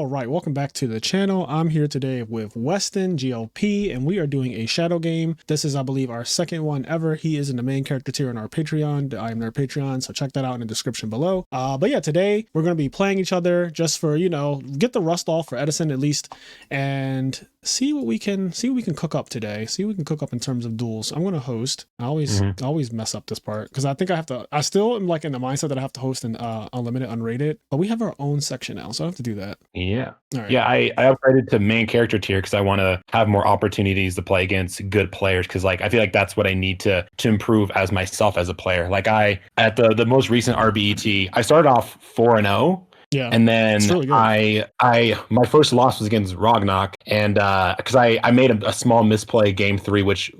All right, welcome back to the channel. I'm here today with Weston, GLP, and we are doing a shadow game. This is, I believe, our second one ever. He is in the main character tier on our Patreon, the IMNerd Patreon, so check that out in the description below. But yeah, today we're going to be playing each other just for, you know, get the rust off for Edison at least, and see what we can cook up today. See what we can cook up in terms of duels. I'm going to host. I always mess up this part because I think I still am like in the mindset that I have to host an unlimited unrated, but we have our own section now, so I have to do that. Yeah. All right. Yeah, I upgraded to main character tier because I want to have more opportunities to play against good players, because like I feel like that's what I need to improve as myself as a player. Like at the most recent RBET, I started off 4-0. Yeah, and then really my first loss was against Rognok, and because I made a small misplay game 3, which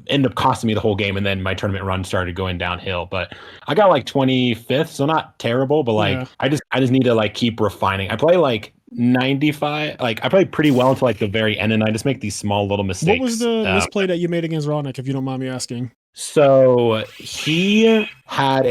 ended up costing me the whole game, and then my tournament run started going downhill. But I got like 25th, so not terrible, but like yeah. I just need to like keep refining. I play like 95, like I play pretty well until like the very end, and I just make these small little mistakes. What was the misplay that you made against Rognok, if you don't mind me asking? So he had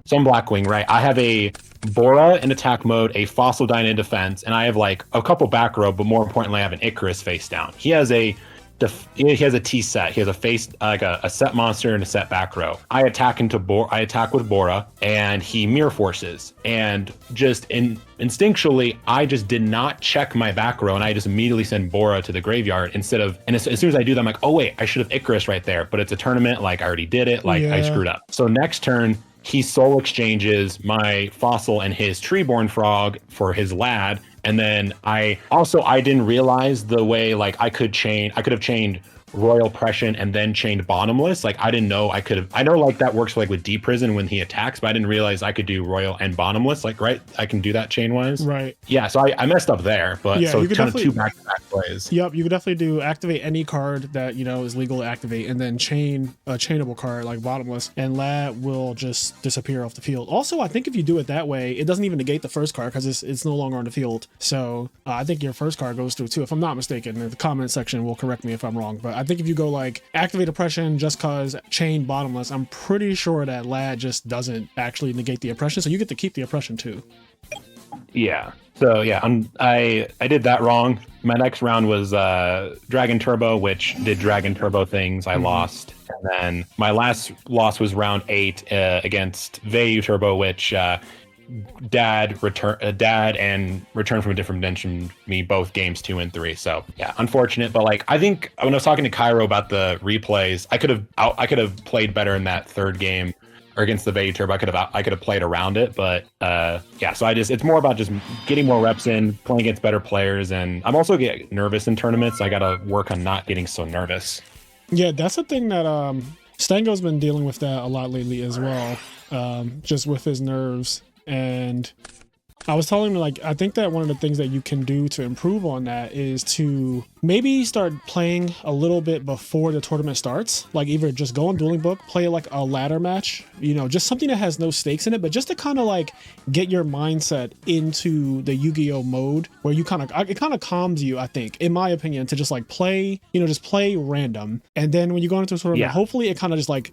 some Blackwing, right? I have a Bora in attack mode, a Fossil Dyna in defense, and I have like a couple back row, but more importantly, I have an Icarus face down. He has a T set. He has a face like a set monster and a set back row. I attack with Bora, and he mirror forces. And just instinctually, I just did not check my back row, and I just immediately send Bora to the graveyard instead of. And as soon as I do that, I'm like, oh wait, I should have Icarus right there. But it's a tournament, like I already did it. Like I screwed up. So next turn, he soul exchanges my Fossil and his Treeborn Frog for his Lad. And then I didn't realize the way like I could have chained Royal Pression and then chained Bottomless. Like I didn't know I know like that works like with Deep Prison when he attacks, but I didn't realize I could do Royal and Bottomless. Like, right, I can do that chain wise. Right. Yeah, so I messed up there, but yeah, so kind of 2 back-to-back plays. Yep, you could definitely do activate any card that, you know, is legal to activate, and then chain a chainable card like Bottomless, and Lad will just disappear off the field. Also, I think if you do it that way, it doesn't even negate the first card because it's no longer on the field. So I think your first card goes through too, if I'm not mistaken. The comment section will correct me if I'm wrong, but I think if you go like activate oppression just cause chain Bottomless, I'm pretty sure that Lad just doesn't actually negate the oppression, so you get to keep the oppression too. Yeah. So yeah, I did that wrong. My next round was Dragon Turbo, which did Dragon Turbo things. I lost, and then my last loss was round 8 against Vayu Turbo, which Dad and Return from a Different Dimension me both games 2 and 3. So yeah, unfortunate. But like I think when I was talking to Cairo about the replays, I could have played better in that third game or against the Vayu Turbo. I could have played around it, but yeah. So it's more about just getting more reps in, playing against better players, and I'm also getting nervous in tournaments. So I got to work on not getting so nervous. Yeah, that's the thing that Stango's been dealing with that a lot lately as well, just with his nerves. And I was telling him, like, I think that one of the things that you can do to improve on that is to maybe start playing a little bit before the tournament starts. Like either just go on Dueling Book, play like a ladder match, you know, just something that has no stakes in it, but just to kind of like get your mindset into the Yu-Gi-Oh mode where it kind of calms you, I think, in my opinion, to just like play, you know, just play random. And then when you go into a tournament, hopefully it kind of just like,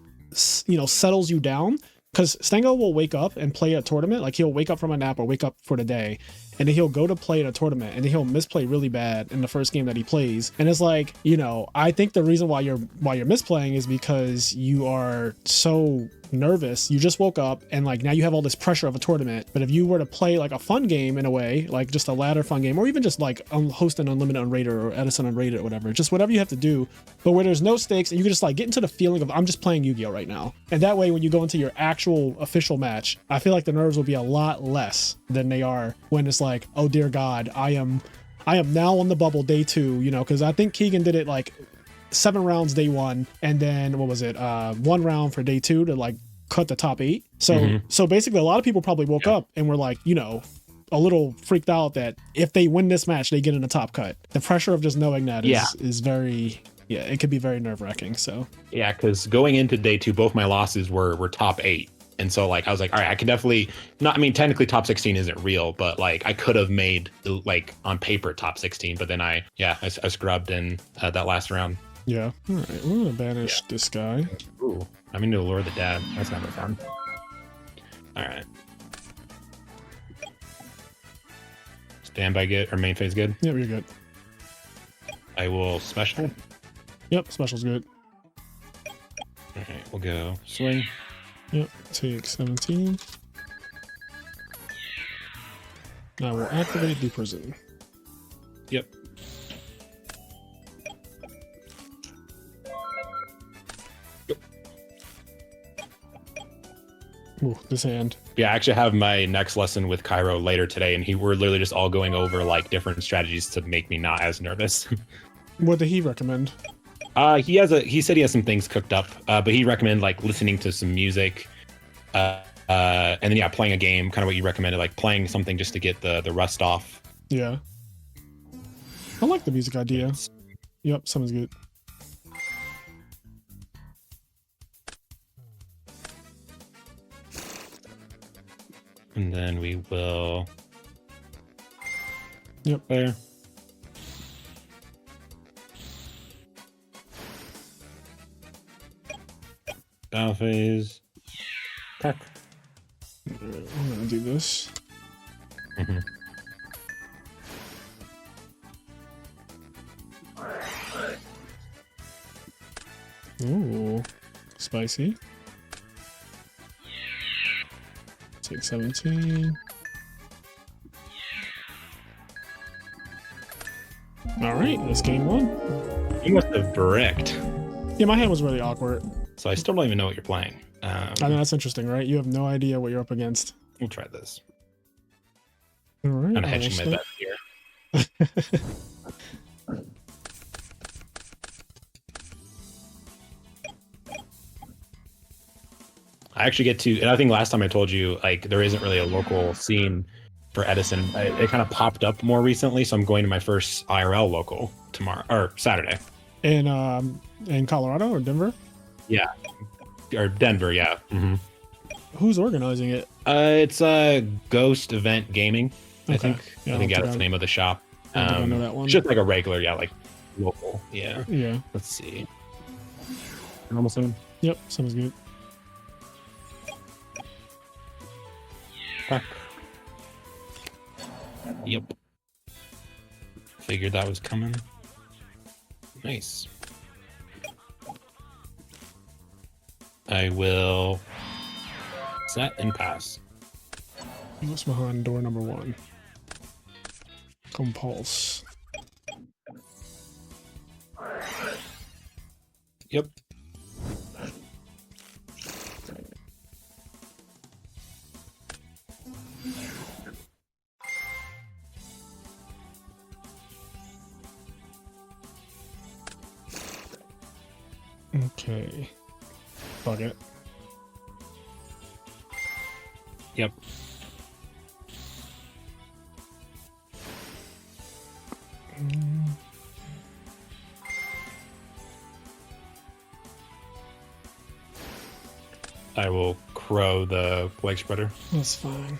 you know, settles you down. Because Stango will wake up and play a tournament, like he'll wake up from a nap or wake up for the day, and then he'll go to play in a tournament, and then he'll misplay really bad in the first game that he plays. And it's like, you know, I think the reason why you're misplaying is because you are so nervous. You just woke up and like now you have all this pressure of a tournament. But if you were to play like a fun game in a way, like just a ladder fun game, or even just like host an unlimited unrated or Edison unrated or whatever, just whatever you have to do, but where there's no stakes and you can just like get into the feeling of I'm just playing Yu-Gi-Oh right now. And that way when you go into your actual official match, I feel like the nerves will be a lot less than they are when it's like, oh dear God, I am now on the bubble day 2, you know, because I think Keegan did it like 7 rounds day 1, and then what was it, 1 round for day 2 to like cut the top 8. So basically a lot of people probably woke up and were like, you know, a little freaked out that if they win this match they get in the top cut. The pressure of just knowing that is very, it could be very nerve-wracking. So yeah, because going into day 2 both my losses were top 8. And so like I was like, all right, I can definitely not, I mean technically top 16 isn't real, but like I could have made like on paper top 16, but then I scrubbed in that last round. Yeah. All right, we're gonna banish this guy. Ooh, I'm into Lure the Dad. That's never fun. All right. Standby good or main phase good? Yep, you're good. I will special. Yep, special's good. All right, we'll go swing. Yep, take 17. Now we'll activate the prison. Yep. Ooh, this hand. Yeah, I actually have my next lesson with Cairo later today, and we're literally just all going over like different strategies to make me not as nervous. What did he recommend? He said he has some things cooked up, but he recommended like listening to some music, and then yeah, playing a game, kind of what you recommended, like playing something just to get the rust off. Yeah. I like the music idea. Yep, sounds good. And then we will. Yep. There. Battle phase. Attack. I'm gonna do this. Mm-hmm. Ooh, spicy. Take 17. All right, that's game one. You must have bricked. Yeah, my hand was really awkward. So I still don't even know what you're playing. I know that's interesting, right? You have no idea what you're up against. We'll try this. All right. I'm hedging my bet here. I actually get to, and I think last time I told you, like, there isn't really a local scene for Edison. It kind of popped up more recently, so I'm going to my first IRL local tomorrow, or Saturday. In Colorado or Denver? Yeah. Or Denver, yeah. Mm-hmm. Who's organizing it? It's Ghost Event Gaming, I think. Yeah, I think that's the name of the shop. I know that one. Just like a regular, yeah, like local. Yeah. Yeah. Let's see. Normal soon. Yep, sounds good. Back. Yep. Figured that was coming. Nice. I will set and pass. What's behind door number 1? Compulse. Yep. Okay. Fuck it. Yep. I will crow the leg spreader. That's fine.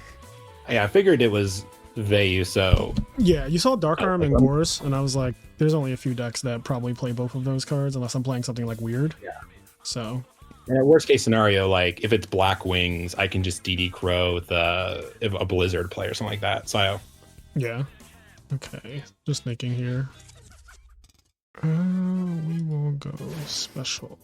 Yeah, I figured it was Vayu, so... Yeah, you saw Dark Arm and Gores, and I was like, there's only a few decks that probably play both of those cards, unless I'm playing something like weird. Yeah. So... And worst case scenario, like, if it's Blackwings, I can just DD crow with a Blizzard play or something like that, so... Yeah. Okay, just making here. We will go special.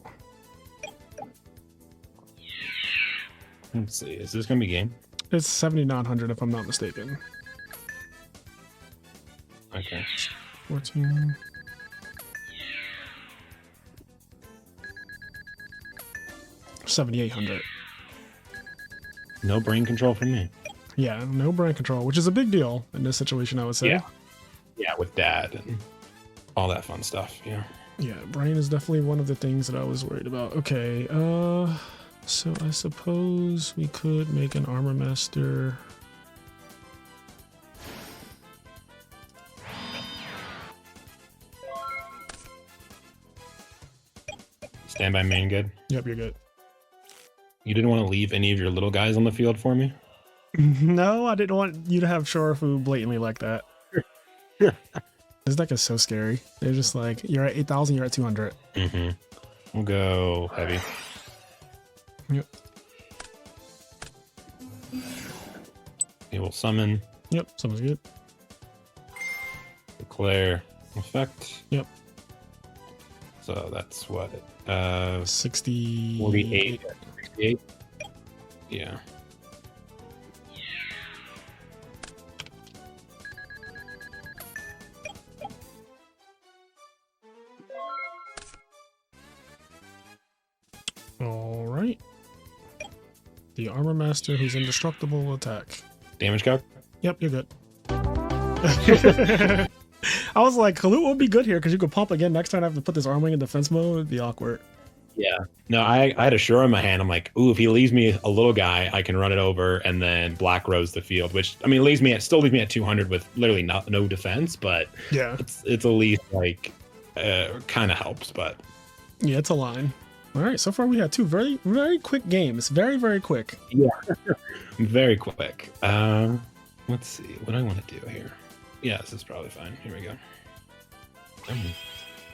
Let's see, is this gonna be game? It's 7,900 if I'm not mistaken. Okay. 14. $7,800. No brain control from me. Yeah, no brain control, which is a big deal in this situation, I would say. Yeah. Yeah, with dad and all that fun stuff, yeah. Yeah, brain is definitely one of the things that I was worried about. Okay, so I suppose we could make an Armor Master. Stand by main good. Yep, you're good. You didn't want to leave any of your little guys on the field for me? No, I didn't want you to have Shorafu blatantly like that. This deck is so scary. They're just like, you're at 8,000, you're at 200. Mm-hmm. We'll go heavy. Yep. He will summon. Yep, sounds good. declare effect. Yep. So that's what? 60. 48. 68. Yeah. All right. The armor master who's indestructible will attack. Damage calc? Yep, you're good. I was like, Kalut will be good here because you could pump again next time. I have to put this Armwing in defense mode. It'd be awkward. Yeah. No, I had a Shura in my hand. I'm like, ooh, if he leaves me a little guy, I can run it over and then Black Rose the field, which I mean still leaves me at 200 with literally no defense, but yeah, it's at least like kind of helps, but yeah, it's a line. All right, so far we had two very, very quick games. Very, very quick. Yeah. Very quick. Let's see what I want to do here. Yeah, this is probably fine. Here we go.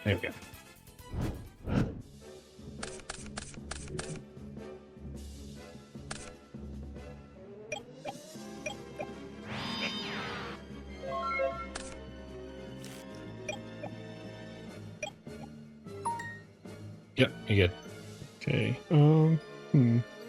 There we go. Yep, you're good. Okay.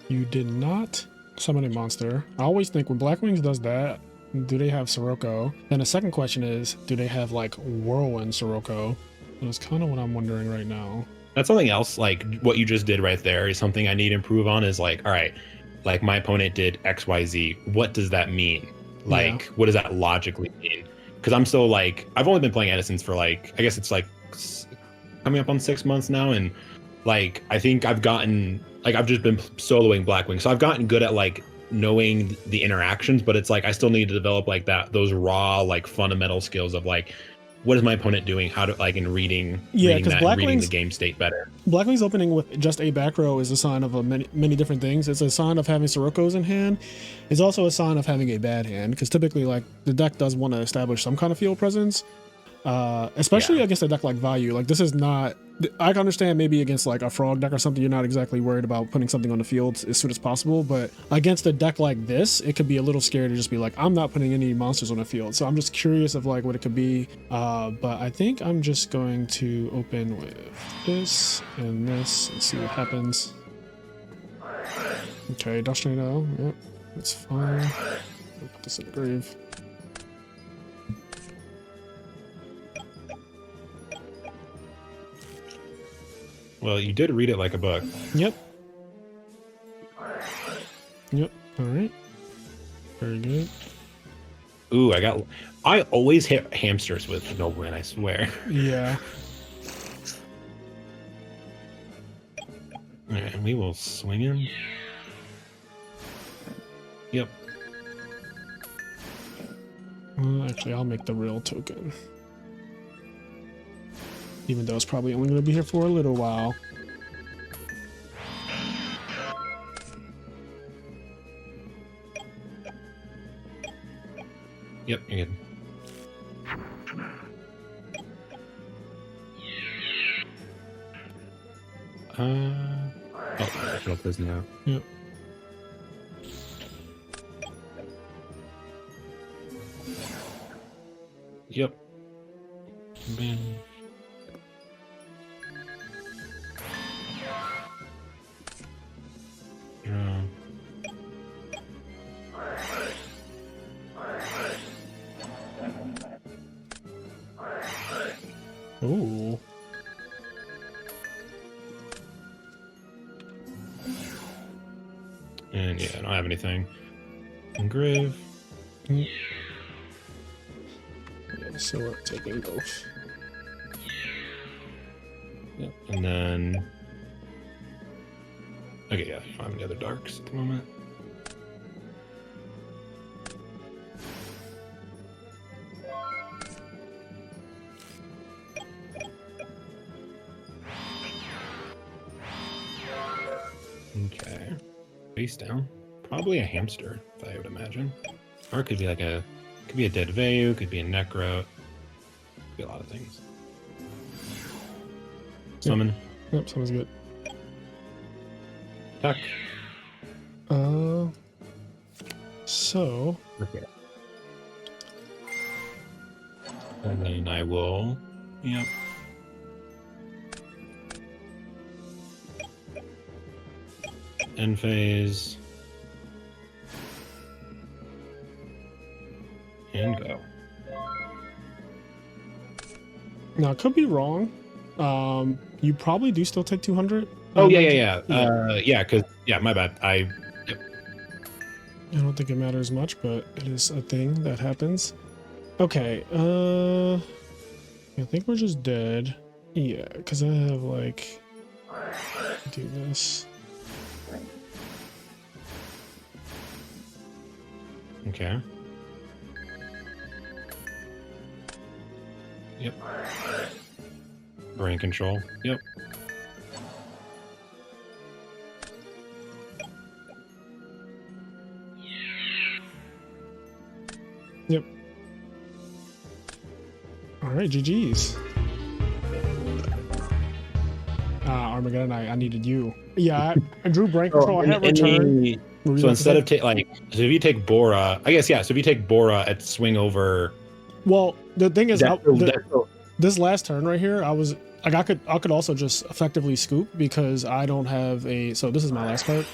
You did not summon a monster. I always think when Blackwings does that, do they have Sirocco? Then the second question is, do they have like Whirlwind Sirocco? That's kind of what I'm wondering right now. That's something else. Like what you just did right there is something I need to improve on. Is like, all right, like my opponent did XYZ. What does that mean? Like, what does that logically mean? Because I'm still like, I've only been playing Edison's for like, I guess it's like coming up on 6 months now, and like I think I've gotten like I've just been soloing Blackwing, so I've gotten good at like knowing the interactions, but it's like I still need to develop like those raw like fundamental skills of like what is my opponent doing, how to like in reading reading the game state better. Blackwing's opening with just a back row is a sign of many different things. It's a sign of having Siroccos in hand. It's also a sign of having a bad hand, because typically like the deck does want to establish some kind of field presence, especially against a deck like Vayu. Like this is not, I can understand maybe against like a frog deck or something, you're not exactly worried about putting something on the field as soon as possible, but against a deck like this, it could be a little scary to just be like, I'm not putting any monsters on the field. So I'm just curious of like what it could be, but I think I'm just going to open with this and this and see what happens. Okay, Dust Tornado, yep, that's fine. I'll put this in the grave. Well, you did read it like a book. Yep. Yep. All right. Very good. Ooh, I always hit hamsters with no win, I swear. Yeah. All right, and we will swing him. Yep. Well, actually, I'll make the real token. Even though it's probably only going to be here for a little while. Yep, you're good. I feel prison now. Yep. Yep. Man. Ooh. And yeah, I don't have anything. Engrave. Yeah, so we're taking both. Yep. And then. Okay, yeah, you don't have any other darks at the moment. Okay. Face down. Probably a hamster, if I would imagine. Or it could be like could be a dead Vayu, could be a Necro. Could be a lot of things. Summon. Yep, sounds good. Attack. So. Okay. And then I will. Yep. End phase. And go. Now, I could be wrong. You probably do still take 200. Oh, yeah. Because, my bad. I don't think it matters much, but it is a thing that happens. Okay, I think we're just dead. Yeah, because I have, like, do this. Okay. Yep. Brain control. Yep. Yep. All right, GG's. Armageddon, I needed you. Yeah, I drew brain control. I had return. So instead of so if you take Bora, I guess, yeah. So if you take Bora at swing over. Well, the thing is, this last turn right here, I was like, I could also just effectively scoop because I don't have a. So this is my last card,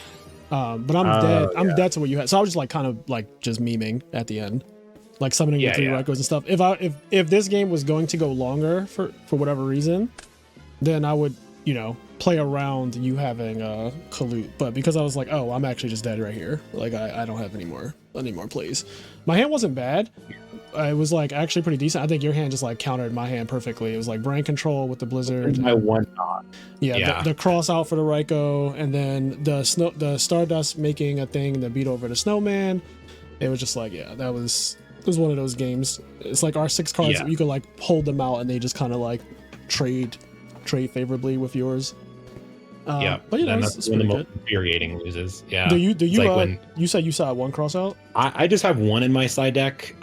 but I'm dead. I'm dead to what you had. So I was just like kind of like just memeing at the end, like summoning the 3 Rykos and stuff. If this game was going to go longer for whatever reason, then I would play around you having a Kalut. But because I was like, oh, I'm actually just dead right here. Like I don't have any more plays. My hand wasn't bad. It was like actually pretty decent. I think your hand just like countered my hand perfectly. It was like brain control with the blizzard. My one knock. Yeah. The cross out for the Ryko, and then the Stardust making a thing that beat over the snowman. It was just like, yeah, it was one of those games. It's like our 6 cards. You could like hold them out and they just kind of like trade favorably with yours. But that's when the most infuriating loses. Yeah. Do you you said you saw 1 Crossout? I just have 1 in my side deck.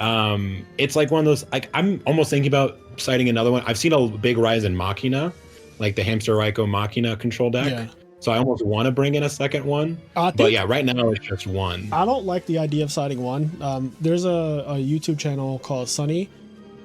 It's like one of those, like I'm almost thinking about citing another one. I've seen a big rise in Machina, like the Hamster Ryko Machina control deck. Yeah. So I almost want to bring in a second one. But yeah, right now it's just 1. I don't like the idea of siding 1. There's a YouTube channel called Sunny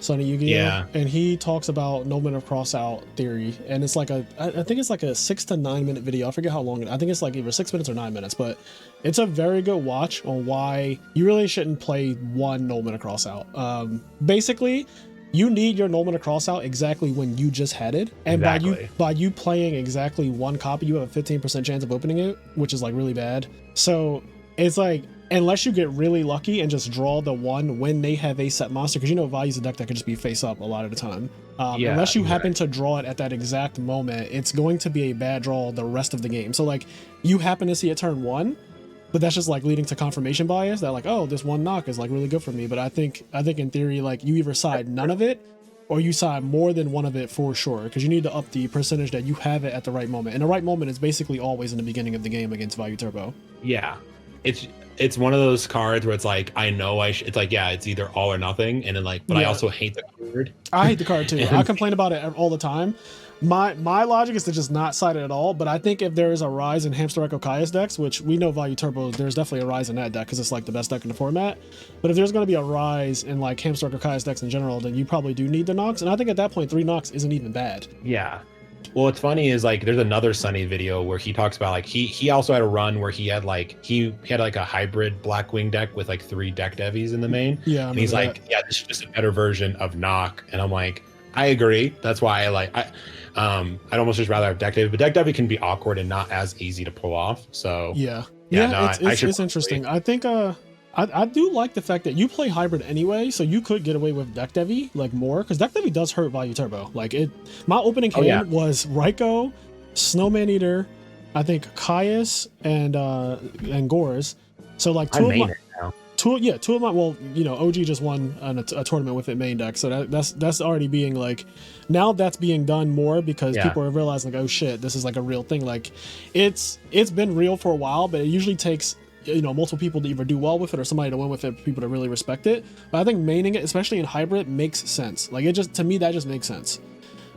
YGO, and he talks about no minute of crossout theory, and it's like I think it's like a 6 to 9 minute video. I forget how long I think it's like either 6 minutes or 9 minutes, but it's a very good watch on why you really shouldn't play 1 no minute crossout. Basically, you need your no minute crossout exactly when you just had it, and by you playing exactly 1 copy, you have a 15% chance of opening it, which is like really bad. So it's like, unless you get really lucky and just draw the 1 when they have a set monster, because Valu's a deck that could just be face up a lot of the time. Unless you happen to draw it at that exact moment, it's going to be a bad draw the rest of the game. So like, you happen to see it turn 1, but that's just like leading to confirmation bias that like, oh, this 1 knock is like really good for me. But I think in theory, like you either side none of it or you side more than 1 of it for sure, because you need to up the percentage that you have it at the right moment. And the right moment is basically always in the beginning of the game against Vayu Turbo. Yeah. It's one of those cards where it's like, I know it's like, yeah, it's either all or nothing. And then like, but I also hate the card. I hate the card too. I complain about it all the time. My logic is to just not side it at all. But I think if there is a rise in Hamster Echo Kaya's decks, which we know Vayu Turbo, there's definitely a rise in that deck because it's like the best deck in the format. But if there's going to be a rise in like Hamster Echo Kaya's decks in general, then you probably do need the knocks. And I think at that point, 3 knocks isn't even bad. Yeah. Well, what's funny is like there's another Sunny video where he talks about like he also had a run where he had like a hybrid Blackwing deck with like 3 deck devies in the main. Yeah, and he's like, yeah, this is just a better version of Knock. And I'm like, I agree. That's why I'd almost just rather have deck devi, but deck devi can be awkward and not as easy to pull off. So it's interesting. I think I do like the fact that you play hybrid anyway, so you could get away with deck devi like more, because deck devi does hurt Vayu Turbo. Like my opening hand was Ryko, Snowman Eater, I think Caius and Gores. So like two of my OG just won a tournament with it main deck, so that's already being like, now that's being done more because people are realizing like, oh shit, this is like a real thing. Like it's been real for a while, but it usually takes multiple people to either do well with it or somebody to win with it for people to really respect it. But I think maining it, especially in hybrid, makes sense. Like to me that just makes sense.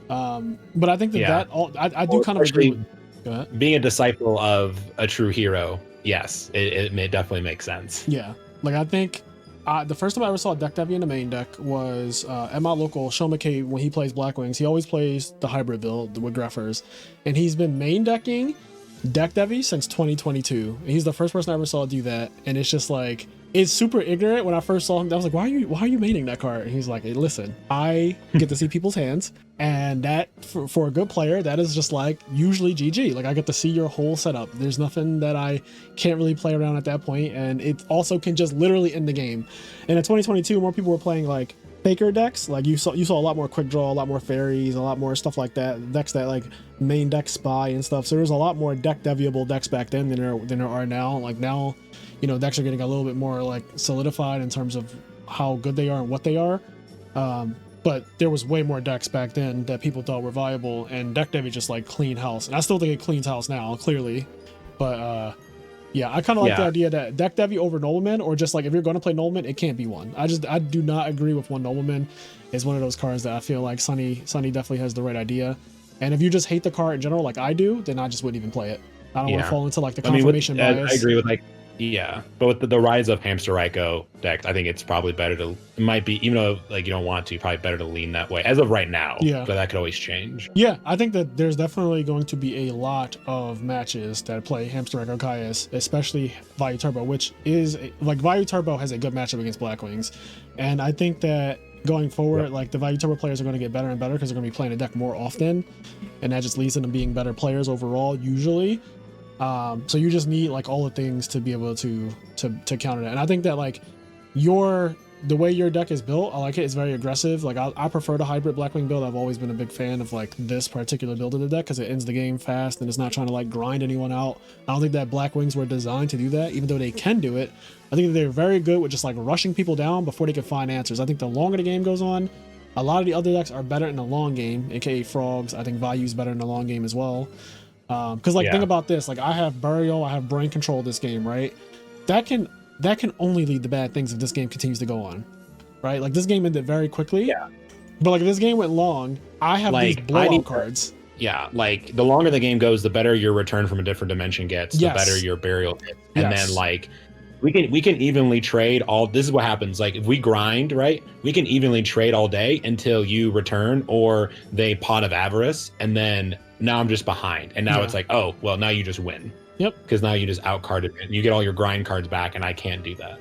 But I think I do kind of agree with being a disciple of a true hero. Yes, it definitely makes sense. Yeah, like I think The first time I ever saw Deck Devi in the main deck was at my local Show McKay when he plays Blackwings. He always plays the hybrid build with Greffers, and he's been main decking Deck Devi since 2022. He's the first person I ever saw do that, and it's just like, it's super ignorant. When I first saw him, I was like, why are you maining that card? And he's like, hey, listen, I get to see people's hands, and that for a good player, that is just like usually GG. Like, I get to see your whole setup. There's nothing that I can't really play around at that point, and it also can just literally end the game. And in 2022, more people were playing like faker decks. Like you saw a lot more quick draw, a lot more fairies, a lot more stuff like that. Decks that like main deck spy and stuff. So there's a lot more deck deviable decks back then than there are now. Like now, you know, decks are getting a little bit more like solidified in terms of how good they are and what they are. But there was way more decks back then that people thought were viable, and Deck Devi just like clean house. And I still think it cleans house now, clearly. But yeah, I kind of like the idea that Deck Devi over Nobleman, or just like if you're going to play Nobleman, it can't be one. I do not agree with one Nobleman. It's one of those cards that I feel like Sunny definitely has the right idea. And if you just hate the card in general, like I do, then I just wouldn't even play it. I don't want to fall into like the confirmation bias. I agree with like, yeah, but with the rise of Hamster Raikou decks, I think it's probably better to, it might be, even though like you don't want to, probably better to lean that way as of right now. Yeah, but that could always change. Yeah, I think that there's definitely going to be a lot of matches that play Hamster Raikou Kaius, especially Vayu Turbo, which is like Vayu Turbo has a good matchup against Blackwings, and I think that going forward, like the Vayu Turbo players are going to get better and better because they're going to be playing a deck more often, and that just leads to them being better players overall usually. So you just need like all the things to be able to counter that. And I think that like the way your deck is built, I like it. It's very aggressive. Like I prefer the hybrid Blackwing build. I've always been a big fan of like this particular build of the deck because it ends the game fast and it's not trying to like grind anyone out. I don't think that Blackwings were designed to do that, even though they can do it. I think that they're very good with just like rushing people down before they can find answers. I think the longer the game goes on, a lot of the other decks are better in the long game, aka Frogs. I think Vayu's better in the long game as well. Because like think about this, like I have Burial, I have Brain Control this game, right? That can only lead to bad things if this game continues to go on, right? Like this game ended very quickly, but like if this game went long, I have like, these blowout cards. Yeah, like the longer the game goes, the better your Return from a Different Dimension gets, the better your Burial gets, and then like we can evenly trade all. This is what happens. Like if we grind, right, we can evenly trade all day until you return or they Pot of Avarice, and then now I'm just behind, and now it's like, oh well, now you just win. Yep. Because now you just outcarded it. You get all your grind cards back, and I can't do that.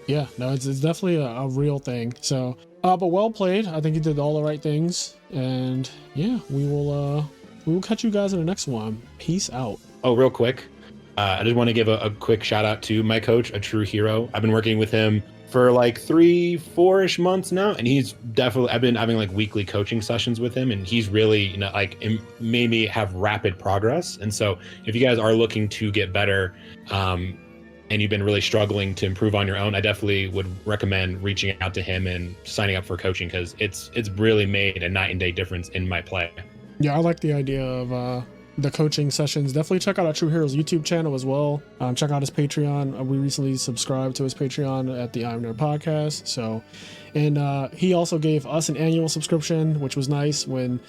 Yeah, no, it's definitely a real thing. So, but well played. I think you did all the right things, and yeah, we will catch you guys in the next one. Peace out. Oh, real quick. I just want to give a quick shout out to my coach, a true hero. I've been working with him for like 3-4-ish months now, and he's definitely, I've been having like weekly coaching sessions with him, and he's really, you know, like made me have rapid progress. And so if you guys are looking to get better, and you've been really struggling to improve on your own, I definitely would recommend reaching out to him and signing up for coaching, because it's really made a night and day difference in my play. Yeah, I like the idea of the coaching sessions. Definitely check out our True Heroes YouTube channel as well. Check out his Patreon. We recently subscribed to his Patreon at the IMNerdpodcast. So, and he also gave us an annual subscription, which was nice when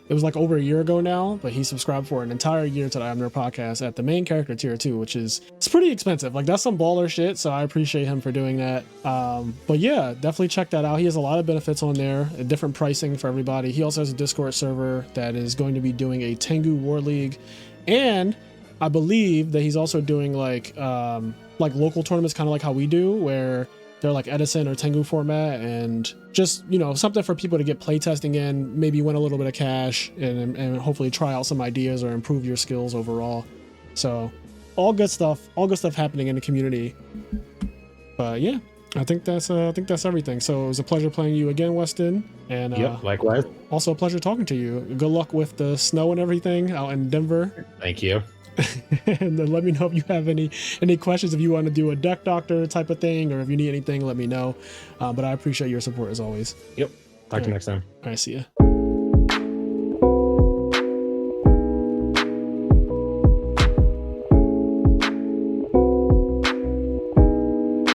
it was like over a year ago now, but he subscribed for an entire year to the IMNerdpodcast at the main character tier 2, which is, it's pretty expensive. Like that's some baller shit. So I appreciate him for doing that. But yeah, definitely check that out. He has a lot of benefits on there, a different pricing for everybody. He also has a Discord server that is going to be doing a Tengu War League. And I believe that he's also doing like local tournaments, kind of like how we do, where they're like Edison or Tengu format, and just, you know, something for people to get playtesting in, maybe win a little bit of cash, and hopefully try out some ideas or improve your skills overall. So all good stuff happening in the community. But yeah, I think that's everything. So it was a pleasure playing you again, Weston. And likewise. Also a pleasure talking to you. Good luck with the snow and everything out in Denver. Thank you. And then let me know if you have any questions, if you want to do a deck doctor type of thing, or if you need anything, let me know. But I appreciate your support as always. Yep. Talk to you next time. All right, see ya.